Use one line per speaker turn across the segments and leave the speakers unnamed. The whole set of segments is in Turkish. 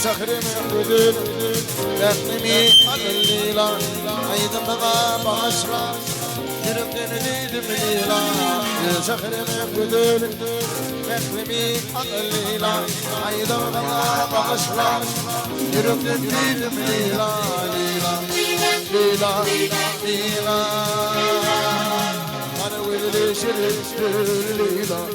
سخرم بدل لقمي الليلة عيد بقى بعشرة يرقن ليل مليلة سخرم بدل لقمي الليلة عيد بقى بعشرة يرقن ليل مليلة ليلة ليلة ليلة أنا ولي شريت ليلة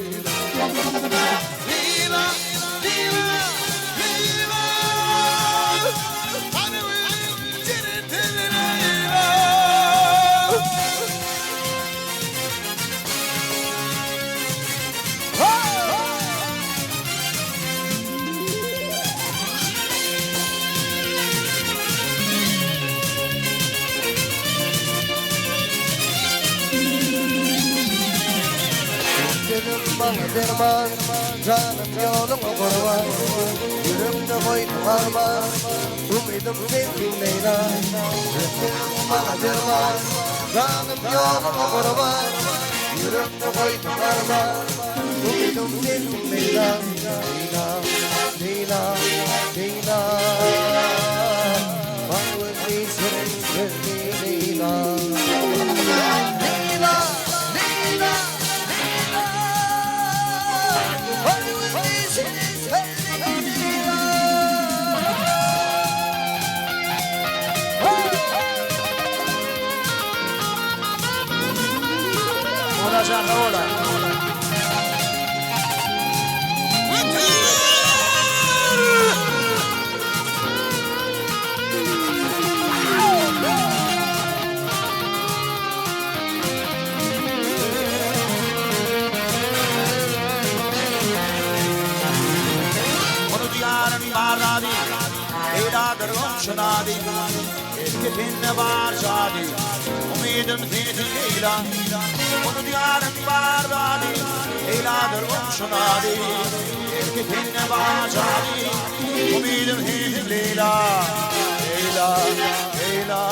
bana derman, canım yoluma kurban. Yüreğimde koydum armağan, umidim sevdim Leyla. Bana derman, canım yoluma kurban. Yüreğimde koydum armağan, umidim sevdim Leyla. Leyla, Leyla, Leyla. Bana özleyişlerin sevdiği Leyla.
Ahora. Şunadi, etkipinne var şadi, umidim sizin Leyla. Onu diyarın var vadi, Leyla'dır şunadi, etkipinne var şadi, umidim sizin Leyla. Leyla, Leyla.